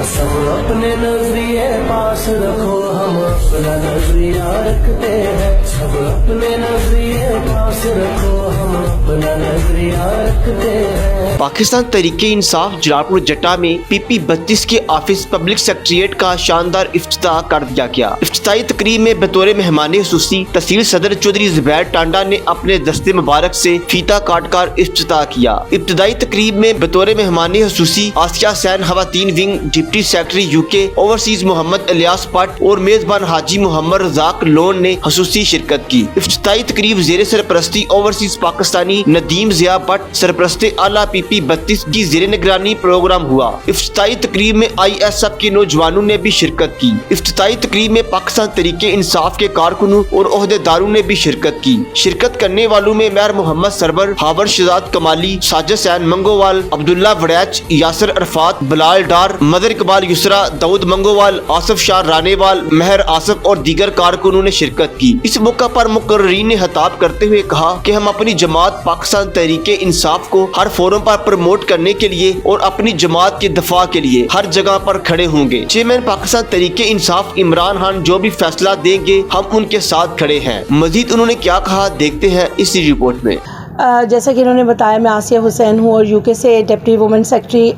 सब अपने नजरिए पास रखो, हम अपना नजरिया रखते हैं। सब अपने नजरिए पास रखो, हम अपना नजरिया रखते हैं। पाकिस्तान तहरीके इंसाफ जलालपुर जट्टा में PP 32 के ऑफिस पब्लिक सेक्रेटेरिएट का शानदार इफ्तिताह कर दिया गया। इफ्तिताही तकरीब में बतौर मेहमान खुसूसी तहसील सदर चौधरी जुबैर टांडा ने अपने दस्ते मुबारक से फीता काट कर इफ्तिताह किया। इब्तदाई तकरीब में बतौर मेहमान खुसूसी आसिया हुसैन खवातीन wing deputy secretary UK overseas Mohammad Ilyas Butt और मेजबान हाजी मोहम्मद रजाक लोन ने खुसूसी शिरकत की। इफ्तिताही तकरीब जेर सरपरस्ती ओवरसीज पाकिस्तानी नदीम जिया पट सरपरस्ते आला PP 32 की जेर निगरानी प्रोग्राम हुआ। इफ्तिताही तकरीब में ISF के नौजवानों ने भी शिरकत की। इफ्तिताही तकरीब में पाकिस्तान तहरीके इंसाफ के कारकुनों और ओहदेदारों ने भी शिरकत की। शिरकत करने वालों में मेयर मोहम्मद सरवर, हावर शहजाद कमाली, साजिद सैन मंगोवाल, अब्दुल्ला वड़ैच, यासर अरफात, बिलाल डार, मदर इकबाल युसरा, दाऊद मंगोवाल, आसिफ शाह रानेवाल, मेहर आसिफ और दीगर कारकुनों ने शिरकत की। इस मौका पर मुकर्रीन ने खिताब करते हुए कहा कि हम अपनी जमात पाकिस्तान तहरीके इंसाफ को हर फोरम पर प्रमोट करने के लिए और अपनी जमात के दफा के लिए हर जगह पर खड़े होंगे। चेयरमैन पाकिस्तान तहरीके इंसाफ इमरान खान जो भी फैसला देंगे हम उनके साथ खड़े हैं। मजीद उन्होंने क्या कहा देखते हैं इसी रिपोर्ट में। जैसा कि इन्होंने बताया, मैं आसिया हुसैन हूँ और UK से डिप्टी वुमेन सेक्रेटरी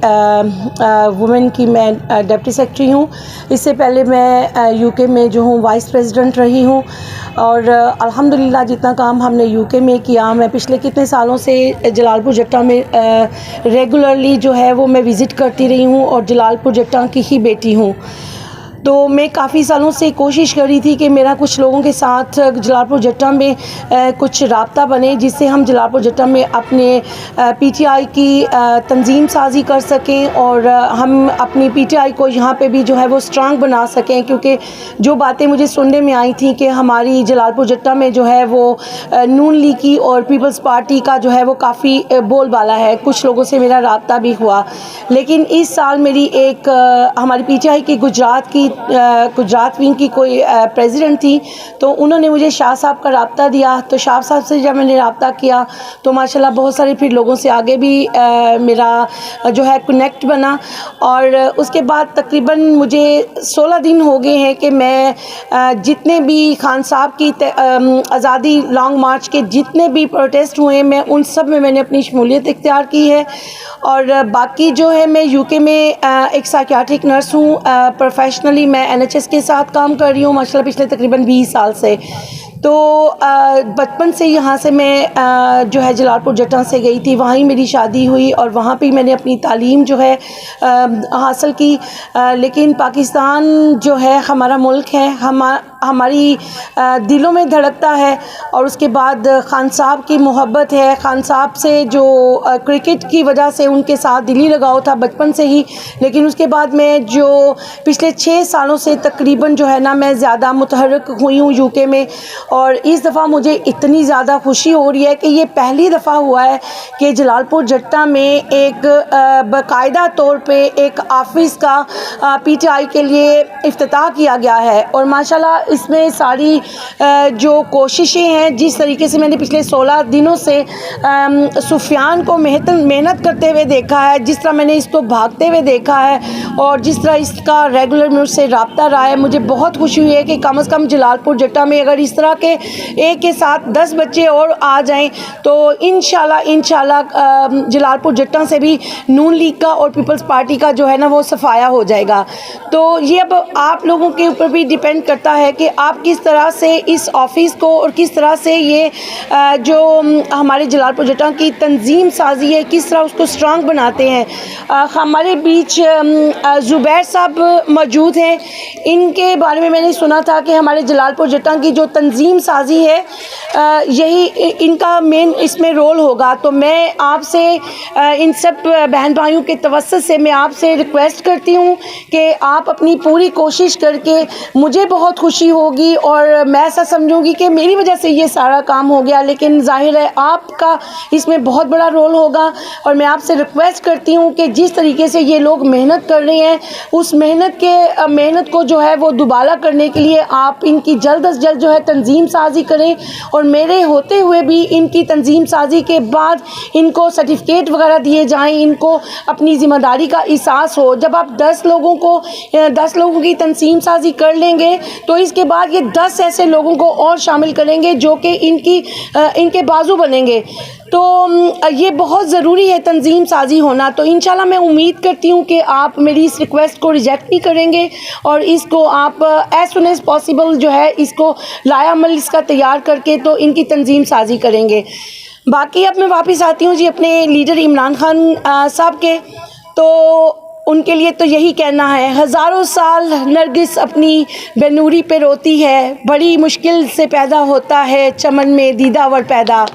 वुमेन की मैं डिप्टी सेक्रेटरी हूँ। इससे पहले मैं UK में जो हूँ वाइस प्रेसिडेंट रही हूँ और अल्हम्दुलिल्लाह जितना काम हमने UK में किया, मैं पिछले कितने सालों से जलालपुर जट्टा में रेगुलरली जो है वो मैं विज़िट करती रही हूँ और जलालपुर जट्टा की ही बेटी हूँ। तो मैं काफ़ी सालों से कोशिश कर रही थी कि मेरा कुछ लोगों के साथ जलालपुर जट्टा में कुछ राब्ता बने जिससे हम जलालपुर जट्टा में अपने PTI की तंजीम साजी कर सकें और हम अपनी PTI को यहाँ पे भी जो है वो स्ट्रांग बना सकें। क्योंकि जो बातें मुझे सुनने में आई थी कि हमारी जलालपुर जट्टा में जो है वो नून लीग की और पीपल्स पार्टी का जो है वो काफ़ी बोलबाला है। कुछ लोगों से मेरा राब्ता भी हुआ, लेकिन इस साल मेरी एक हमारी PTI की गुजरात विंग की कोई प्रेसिडेंट थी, तो उन्होंने मुझे शाह साहब का राब्ता दिया। तो शाह साहब से जब मैंने राब्ता किया तो माशाल्लाह बहुत सारे फिर लोगों से आगे भी मेरा जो है कनेक्ट बना और उसके बाद तकरीबन मुझे 16 दिन हो गए हैं कि मैं जितने भी खान साहब की आज़ादी लॉन्ग मार्च के जितने भी प्रोटेस्ट हुए मैं उन सब में मैंने अपनी शमूलियत इख्तियार की है। और बाकी जो है मैं UK में एक साइकियाट्रिक नर्स हूँ। प्रोफेशनली मैं NHS के साथ काम कर रही हूँ माशाल्लाह पिछले तकरीबन 20 साल से। तो बचपन से यहाँ से मैं जो है जलालपुर जट्टा से गई थी, वहाँ ही मेरी शादी हुई और वहाँ पे मैंने अपनी तालीम जो है हासिल की। लेकिन पाकिस्तान जो है हमारा मुल्क है, हमारी दिलों में धड़कता है और उसके बाद खान साहब की मोहब्बत है। खान साहब से जो क्रिकेट की वजह से उनके साथ दिली लगाव था बचपन से ही, लेकिन उसके बाद मैं जो पिछले 6 सालों से तकरीबन जो है ना मैं ज़्यादा मुतहर्रिक हुई हूँ UK में। और इस दफ़ा मुझे इतनी ज़्यादा खुशी हो रही है कि ये पहली दफ़ा हुआ है कि जलालपुर जट्टा में एक बाकायदा तौर पे एक ऑफिस का PTI के लिए इफ्तिताह किया गया है। और माशाल्लाह इसमें सारी जो कोशिशें हैं, जिस तरीके से मैंने पिछले 16 दिनों से सुफियान को मेहनत करते हुए देखा है, जिस तरह मैंने इसको भागते हुए देखा है और जिस तरह इसका रेगुलर मुझसे रब्ता रहा है, मुझे बहुत खुशी हुई है कि कम से कम जलालपुर जट्टा में अगर इस तरह के एक के साथ 10 बच्चे और आ जाएं तो इंशाल्लाह जलालपुर जट्टा से भी नून लीग का और पीपल्स पार्टी का जो है ना वो सफाया हो जाएगा। तो ये अब आप लोगों के ऊपर भी डिपेंड करता है कि आप किस तरह से इस ऑफिस को और किस तरह से ये जो हमारे जलालपुर जट्टा की तंजीम साजी है किस तरह उसको स्ट्रांग बनाते हैं। हमारे बीच जुबैर साहब मौजूद हैं, इनके बारे में मैंने सुना था कि हमारे जलालपुर जट्टा की जो तंजीम साजी है यही इनका मेन इसमें रोल होगा। तो मैं आपसे इन सब बहन भाइयों के तवस्सुत से मैं आपसे रिक्वेस्ट करती हूँ कि आप अपनी पूरी कोशिश करके, मुझे बहुत खुशी खुशी होगी और मैं ऐसा समझूंगी कि मेरी वजह से ये सारा काम हो गया, लेकिन जाहिर है आपका इसमें बहुत बड़ा रोल होगा। और मैं आपसे रिक्वेस्ट करती हूँ कि जिस तरीके से ये लोग मेहनत कर रहे हैं, उस मेहनत को जो है वो दोबारा करने के लिए आप इनकी जल्द अज जल्द जो है तंजीम साजी करें, और मेरे होते हुए भी इनकी तंजीम साजी के बाद इनको सर्टिफिकेट वगैरह दिए जाएं, इनको अपनी ज़िम्मेदारी का एहसास हो। जब आप 10 लोगों की तंजीम साजी कर लेंगे तो इसके बाद ये 10 ऐसे लोगों को और शामिल करेंगे जो कि इनके बाजू बनेंगे। तो ये बहुत ज़रूरी है तंजीम साजी होना। तो इंशाल्लाह मैं उम्मीद करती हूँ कि आप मेरी इस रिक्वेस्ट को रिजेक्ट नहीं करेंगे और इसको आप एज सुन एज़ पॉसिबल जो है इसको लाया अमल इसका तैयार करके तो इनकी तंजीम साजी करेंगे। बाकी अब मैं वापस आती हूँ जी अपने लीडर इमरान खान साहब के। तो उनके लिए तो यही कहना है, हज़ारों साल नरगिस अपनी बेनूरी पे रोती है, बड़ी मुश्किल से पैदा होता है चमन में दीदावर पैदा।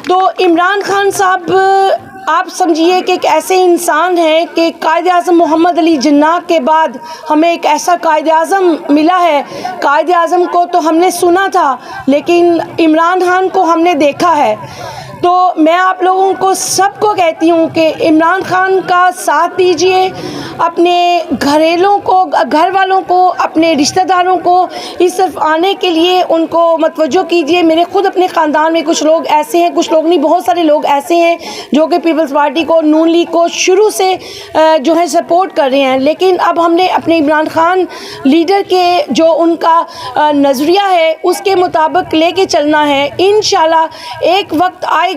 तो इमरान खान साहब आप समझिए कि एक ऐसे इंसान हैं कि कायद-ए-आज़म मोहम्मद अली जिन्नाह के बाद हमें एक ऐसा कायद-ए-आज़म मिला है। कायद-ए-आज़म को तो हमने सुना था, लेकिन इमरान खान को हमने देखा है। तो मैं आप लोगों को सबको कहती हूँ कि इमरान खान का साथ दीजिए, अपने घर वालों को, अपने रिश्तेदारों को इस तरफ आने के लिए उनको मतवज्जो कीजिए। मेरे खुद अपने ख़ानदान में कुछ लोग ऐसे हैं, कुछ लोग नहीं, बहुत सारे लोग ऐसे हैं जो कि पीपल्स पार्टी को, नून लीग को शुरू से जो है सपोर्ट कर रहे हैं। लेकिन अब हमने अपने इमरान खान लीडर के जो उनका नज़रिया है उसके मुताबिक लेके चलना है। इंशाल्लाह एक वक्त आएगा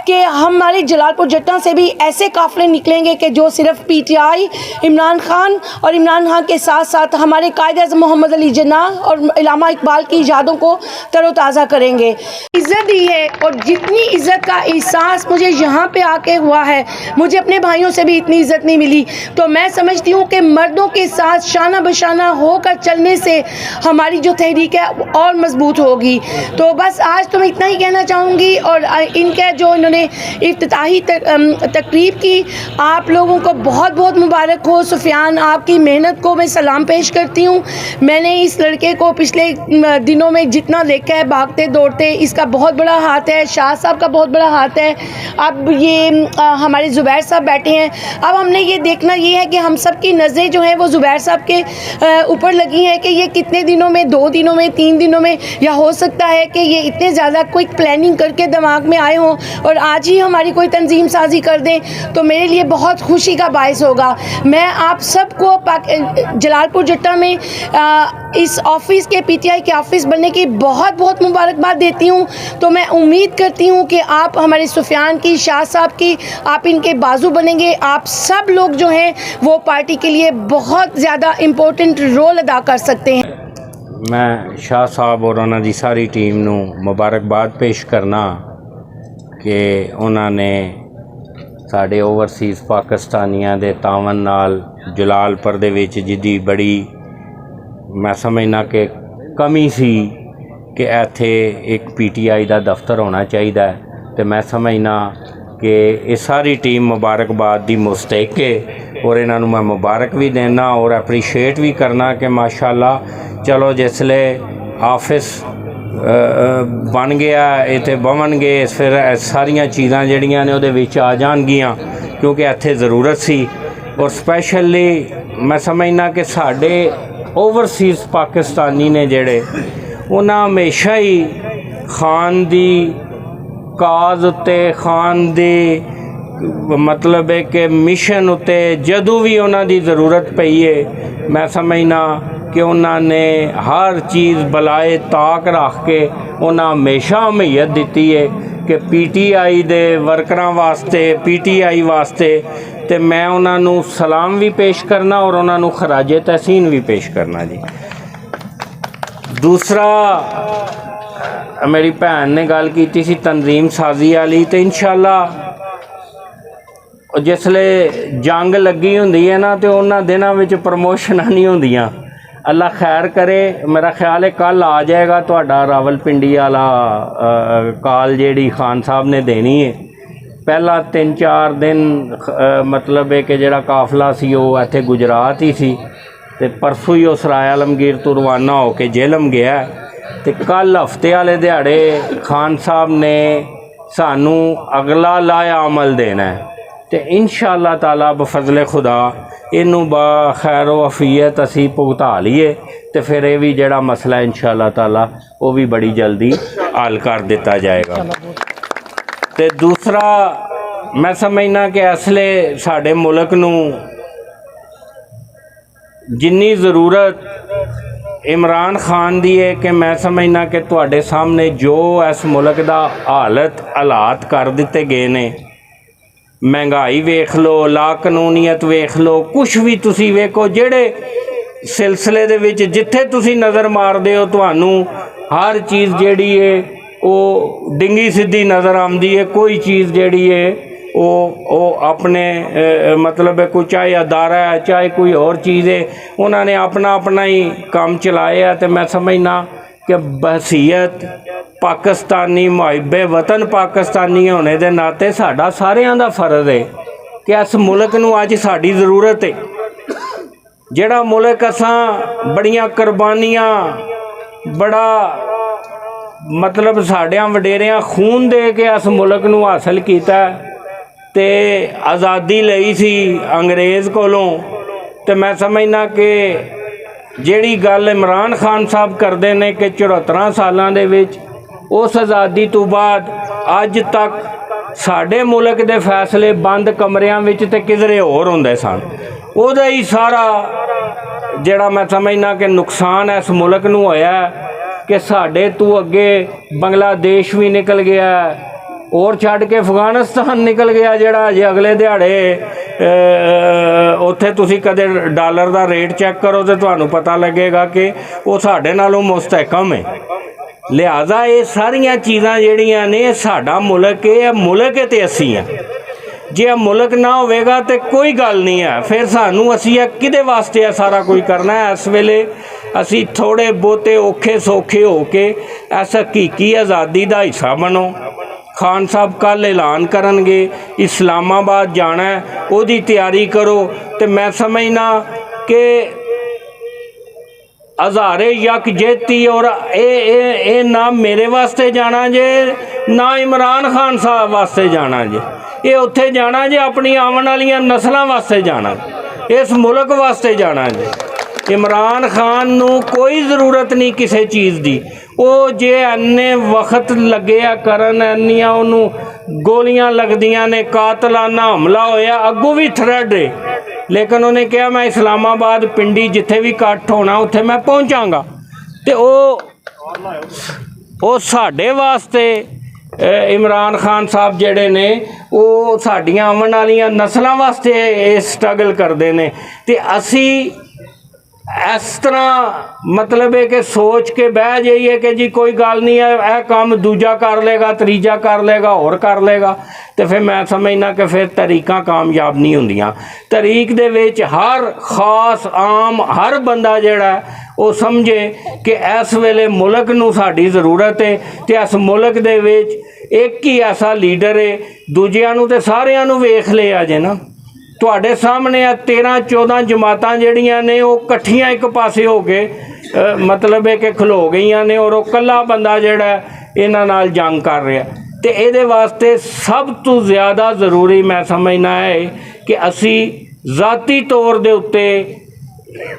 कि हमारे जलालपुर जट्टा से भी ऐसे काफ़िले निकलेंगे कि जो सिर्फ पीटीआई, इमरान खान और इमरान खान के साथ साथ हमारे कायद-ए-आज़म मोहम्मद अली जिन्नाह और इल्लामा इकबाल की यादों को तरोताज़ा करेंगे। इज़्ज़त दी है, और जितनी इज़्ज़त का एहसास मुझे यहाँ पे आके हुआ है, मुझे अपने भाइयों से भी इतनी इज़्ज़त नहीं मिली। तो मैं समझती हूँ कि मर्दों के साथ शाना बशाना होकर चलने से हमारी जो तहरीक है और मजबूत होगी। तो बस आज तो मैं इतना ही कहना चाहूँगी। और इनके जो इन्होंने इफ्तिताही तकरीब की, आप लोगों को बहुत बहुत मुबारक हो। सुफियान, आपकी मेहनत को मैं सलाम पेश करती हूँ। मैंने इस लड़के को पिछले दिनों में जितना देखा है भागते दौड़ते, इसका बहुत बड़ा हाथ है, शाह साहब का बहुत बड़ा हाथ है। अब ये हमारे ज़ुबैर साहब बैठे हैं, अब हमने ये देखना ये है कि हम सब की नज़रें जो हैं वो ज़ुबैर साहब के ऊपर लगी हैं कि ये कितने दिनों में, 2 दिनों में, 3 दिनों में, या हो सकता है कि ये इतने ज़्यादा क्विक प्लानिंग करके दिमाग में आए हों और आज ही हमारी कोई तंजीम साजी कर दें, तो मेरे लिए बहुत खुशी का बायस होगा। मैं आप सबको जलालपुर जट्टा में इस ऑफिस के, पीटीआई के ऑफिस बनने की बहुत बहुत मुबारकबाद देती हूँ। तो मैं उम्मीद करती हूँ कि आप हमारे सुफियान की, शाह साहब की, आप इनके बाजू बनेंगे। आप सब लोग जो हैं वो पार्टी के लिए बहुत ज़्यादा इम्पोर्टेंट रोल अदा कर सकते हैं। मैं शाह साहब और उन्होंने दी सारी टीम नू मुबारकबाद पेश करना कि उन्होंने साढ़े ओवरसीज़ पाकिस्तानियों के तावन नाल जलालपुर दे विच जिहदी बड़ी मैं समझना कि कमी सी कि इत्थे एक पीटीआई का दफ्तर होना चाहिए, तो मैं समझना कि ये सारी टीम मुबारकबाद दी मुस्तहिक है। और इन्हों मैं मुबारक भी देना और अप्रीशिएट भी करना कि माशाल्लाह चलो जिसले ऑफिस बन गया इत्थे बवणगे, फिर सारिया चीज़ां जिहड़ियां ने उहदे विच आ जाणगियां, क्योंकि इत्थे ज़रूरत सी। और स्पैशली मैं समझना कि साडे ओवरसीज़ पाकिस्तानी ने जिहड़े उन्हें हमेशा ही खान दी काज उत्ते, खान दी मतलब है कि मिशन उत्ते जदों भी उन्हां दी ज़रूरत पई है, मैं समझना कि उन्होंने हर चीज़ बलाए ताक रख के उन्हें हमेशा हमीयत दी है कि पीटीआई दे वर्करां वास्ते, पीटीआई वास्ते। तो मैं उन्होंने सलाम भी पेश करना और उन्होंने खराजे तहसीन भी पेश करना जी। दूसरा, मेरी भैन ने गल की सी तंजीम साजी वाली, तो इंशाल्लाह जिसले जंग लगी होंदी है ना, तो उन्होंने दिनों में प्रमोशनां नहीं होंदियां। अल्लाह खैर करे, मेरा ख्याल है कल आ जाएगा तुहाडा रावलपिंडी वाला कॉल जिहड़ी खान साहब ने देनी है। पहला 3-4 दिन मतलब है कि जिहड़ा काफिला सी वो इत्थे गुजरात ही सी, ਤੇ ਪਰਸੋਂ ਹੀ ਉਹ ਸਰਾਏ ਆਲਮਗੀਰ ਤੋਂ ਰਵਾਨਾ ਹੋ ਕੇ ਜੇਲਮ ਗਿਆ ਤੇ ਕੱਲ੍ਹ ਹਫਤੇ ਵਾਲੇ ਦਿਹਾੜੇ ਖਾਨ ਸਾਹਿਬ ਨੇ ਸਾਨੂੰ ਅਗਲਾ ਲਾਇਆ ਅਮਲ ਦੇਣਾ ਹੈ ਤੇ ਇੰਸ਼ਾ ਅੱਲਾਹ ਤਾਲਾ ਬਫਜ਼ਲੇ ਖੁਦਾ ਇਹਨੂੰ ਬਾ ਖੈਰੋ ਅਫੀਅਤ ਅਸੀਂ ਭੁਗਤਾ ਲਈਏ ਤੇ ਫਿਰ ਇਹ ਵੀ ਜਿਹੜਾ ਮਸਲਾ ਇੰਸ਼ਾ ਅੱਲਾਹ ਤਾਲਾ ਉਹ ਵੀ ਬੜੀ ਜਲਦੀ ਹੱਲ ਕਰ ਦਿੱਤਾ ਜਾਏਗਾ। ਤੇ ਦੂਸਰਾ ਮੈਂ ਸਮਝਣਾ ਕਿ ਅਸਲੇ ਸਾਡੇ ਮੁਲਕ ਨੂੰ ਜਿੰਨੀ ਜ਼ਰੂਰਤ ਇਮਰਾਨ ਖਾਨ ਦੀ ਹੈ ਕਿ ਮੈਂ ਸਮਝਣਾ ਕਿ ਤੁਹਾਡੇ ਸਾਹਮਣੇ ਜੋ ਇਸ ਮੁਲਕ ਦਾ ਹਾਲਾਤ ਕਰ ਦਿੱਤੇ ਗਏ ਨੇ, ਮਹਿੰਗਾਈ ਵੇਖ ਲਓ, ਲਾ ਕਾਨੂੰਨੀਅਤ ਵੇਖ ਲਓ, ਕੁਛ ਵੀ ਤੁਸੀਂ ਵੇਖੋ, ਜਿਹੜੇ ਸਿਲਸਿਲੇ ਦੇ ਵਿੱਚ ਜਿੱਥੇ ਤੁਸੀਂ ਨਜ਼ਰ ਮਾਰਦੇ ਹੋ ਤੁਹਾਨੂੰ ਹਰ ਚੀਜ਼ ਜਿਹੜੀ ਹੈ ਉਹ ਡਿੰਗੀ ਸਿੱਧੀ ਨਜ਼ਰ ਆਉਂਦੀ ਹੈ। ਕੋਈ ਚੀਜ਼ ਜਿਹੜੀ ਹੈ ਉਹ ਆਪਣੇ मतलब है कोई चाहे अदारा है चाहे कोई और चीज़ है, उन्होंने अपना ही काम चलाया। तो मैं समझना कि बहसीयत पाकिस्तानी मुहिब्बे वतन पाकिस्तानी होने के नाते साडा सारियां दा फर्ज है कि इस मुल्क नूं अज साडी ज़रूरत है। जिहड़ा मुल्क असां बड़ियां कुर्बानियां बड़ा मतलब साडियां वडेरियां खून दे के इस मुल्क नूं हासिल कीता ते आज़ादी लई सी अंग्रेज़ कोलों। तो मैं समझना कि जिहड़ी गल इमरान खान साहब करते हैं कि 74 सालों दे विच उस आज़ादी तो बाद अज तक साडे मुल्क दे फैसले बंद कमरियां विच ते किधरे होर हुंदे सन। उहदा ही सारा जिहड़ा मैं समझना कि नुकसान इस मुल्क नूं होया कि साडे तो अगे बंगलादेश भी निकल गया और छड़ के अफगानिस्तान निकल गया, जिहड़ा अजे अगले दिहाड़े उत्थे तुसीं कदे डॉलर का रेट चैक करो तो तुहानूं पता लगेगा कि वो साडे नालों मुस्तहकम है। लिहाजा ये सारियां चीज़ां जिहड़ियां ने साडा मुल्क है, मुल्क है ते असीं हैं। जे मुल्क ना होवेगा तो कोई गल नहीं है। फिर सानूं असीं किहदे वास्ते है सारा कुछ करना है। इस वेले असीं थोड़े बहुते औखे सौखे हो के इस हकीकी आज़ादी का हिस्सा बनो। खान साहब कल ऐलान करनगे इस्लामाबाद जाना है, उसकी तैयारी करो। तो मैं समझना कि हज़ारे यकजहती और ए ना मेरे वास्ते जाना जे ना इमरान खान साहब वास्ते जाना जे, ये उत्थे जाना जे अपनी आने वाली नस्लों वास्ते जाना, इस मुल्क वास्ते जाना जे। इमरान खान नूं कोई ज़रूरत नहीं किसी चीज़ की। वो जे अन्ने वक्त लगे करन अन्नियां उन्होंने गोलियां लगदियां ने, कातलाना हमला होया, अगों भी थ्रेड है, लेकिन उन्हें कहा मैं इस्लामाबाद पिंडी जिथे भी इकट्ठ होना उत्थे मैं पहुँचागा। तो वो साढ़े वास्ते इमरान खान साहब जेडे ने वो साडियां आवन वालियां नस्लों वास्ते स्ट्रगल करते हैं। तो असी इस तरह मतलब है कि सोच के बह जाइए कि जी कोई गल नहीं है, यह काम दूजा कर लेगा, तीजा कर लेगा, और कर लेगा, तो फिर मैं समझना कि फिर तरीका कामयाब नहीं होंदियां। तरीक दे विच हर खास आम हर बंदा जिहड़ा वो समझे कि इस वेले मुल्क नूं साडी ज़रूरत है। तो इस मुल्क दे विच एक ही ऐसा लीडर है, दूजियां नूं ते सारियां नूं वेख लिया जे ना। तुहाडे सामने 13-14 जमातां जिहड़ियां ने वो इकट्ठियां एक पासे हो के मतलब है कि खलो गईयां ने, और वो कल्ला बंदा जिहड़ा इन्हां नाल जंग कर रहा। तो ये वास्ते सब तो ज़्यादा ज़रूरी मैं समझना है कि असी ज़ाती तौर दे उत्ते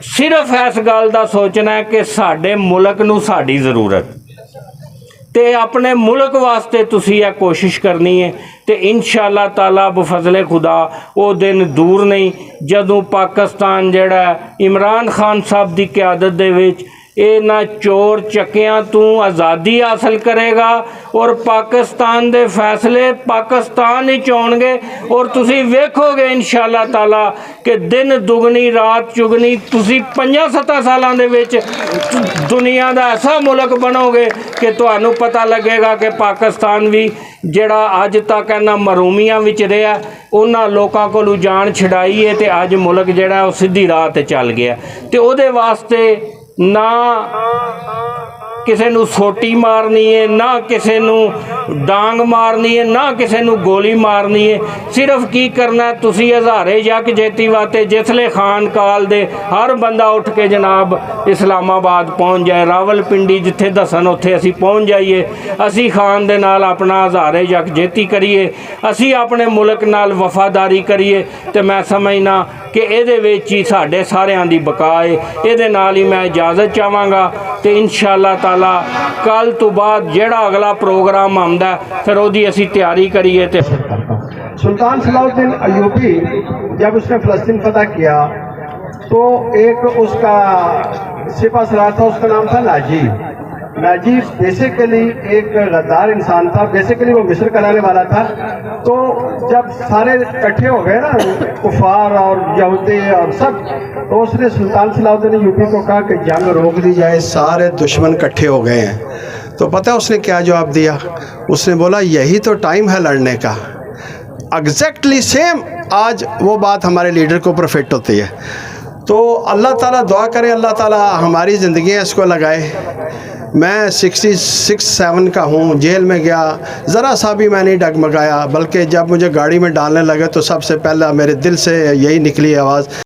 सिर्फ इस गल दा सोचना है कि साडे मुल्क नूं साडी ज़रूरत, तो अपने मुल्क वास्ते तुसी यह कोशिश करनी है। तो इंशाअल्लाह ताला बफजले खुदा वो दिन दूर नहीं जदों पाकिस्तान जिहड़ा इमरान खान साहब की क़यादत दे विच इन्हां चोर चक्कियां तू आज़ादी हासिल करेगा और पाकिस्तान दे फैसले पाकिस्तान ही होणगे। और तुसी वेखोगे इंशाअल्लाह ताला कि दिन दुगनी रात चुगनी, तुसी 5-7 सालों दे विच दुनिया का ऐसा मुल्क बनोगे कि तुहानूं पता लगेगा कि पाकिस्तान भी जिहड़ा अज तक इन्हां मरूमियां विच रहा उन्हां लोकां कोलों जान छड़ाई है, तो अज मुल्क जिहड़ा वो सीधी राह ते चल गया। तो उहदे वास्ते ना ਕਿਸੇ ਨੂੰ ਸੋਟੀ ਮਾਰਨੀ ਹੈ, ਨਾ ਕਿਸੇ ਨੂੰ ਡਾਂਗ ਮਾਰਨੀ ਹੈ, ਨਾ ਕਿਸੇ ਨੂੰ ਗੋਲੀ ਮਾਰਨੀ ਹੈ। ਸਿਰਫ ਕੀ ਕਰਨਾ, ਤੁਸੀਂ ਹਜ਼ਾਰੇ ਯਕ ਜੇਤੀ ਵਾਤੇ ਜਿਸਲੇ ਖਾਨ ਕਾਲ ਦੇ ਹਰ ਬੰਦਾ ਉੱਠ ਕੇ ਜਨਾਬ ਇਸਲਾਮਾਬਾਦ ਪਹੁੰਚ ਜਾਏ, ਰਾਵਲਪਿੰਡੀ ਜਿੱਥੇ ਦੱਸਣ ਉੱਥੇ ਅਸੀਂ ਪਹੁੰਚ ਜਾਈਏ। ਅਸੀਂ ਖਾਨ ਦੇ ਨਾਲ ਆਪਣਾ ਹਜ਼ਾਰੇ ਯਕ ਜੇਤੀ ਕਰੀਏ, ਅਸੀਂ ਆਪਣੇ ਮੁਲਕ ਨਾਲ ਵਫਾਦਾਰੀ ਕਰੀਏ। ਤੇ ਮੈਂ ਸਮਝਣਾ ਕਿ ਇਹਦੇ ਵਿੱਚ ਹੀ ਸਾਡੇ ਸਾਰਿਆਂ ਦੀ ਬਕਾ ਹੈ। ਇਹਦੇ ਨਾਲ ਹੀ ਮੈਂ ਇਜਾਜ਼ਤ ਚਾਹਾਂਗਾ ਤੇ इंशाअल्लाह ताला कल तो बाद जेड़ा अगला प्रोग्राम आंदा फिर ओदी असी तैयारी करिए। ते सुल्तान सलाउद्दीन अय्यूबी जब उसने फ़लस्तीन फतह किया तो एक उसका सिपह सलार था, उसका नाम था नाजीब। नाजीब बेसिकली एक गद्दार इंसान था, बेसिकली वो मिस्र का रहने वाला था। तो जब सारे इकट्ठे हो गए ना, कुफार और यहूदी और सब, तो उसने सुल्तान सलाउद्दीन अय्यूबी को कहा कि जंग रोक दी जाए, सारे दुश्मन इकट्ठे हो गए हैं। तो पता है उसने क्या जवाब दिया? उसने बोला यही तो टाइम है लड़ने का। एग्जैक्टली सेम आज वो बात हमारे लीडर के ऊपर फिट होती है। तो अल्लाह ताला दुआ करें, अल्लाह ताला हमारी ज़िंदगी इसको लगाए। मैं 66-67 का हूँ, जेल में गया, ज़रा सा भी मैं नहीं डगमगाया, बल्कि जब मुझे गाड़ी में डालने लगे तो सबसे पहला मेरे दिल से यही निकली आवाज़,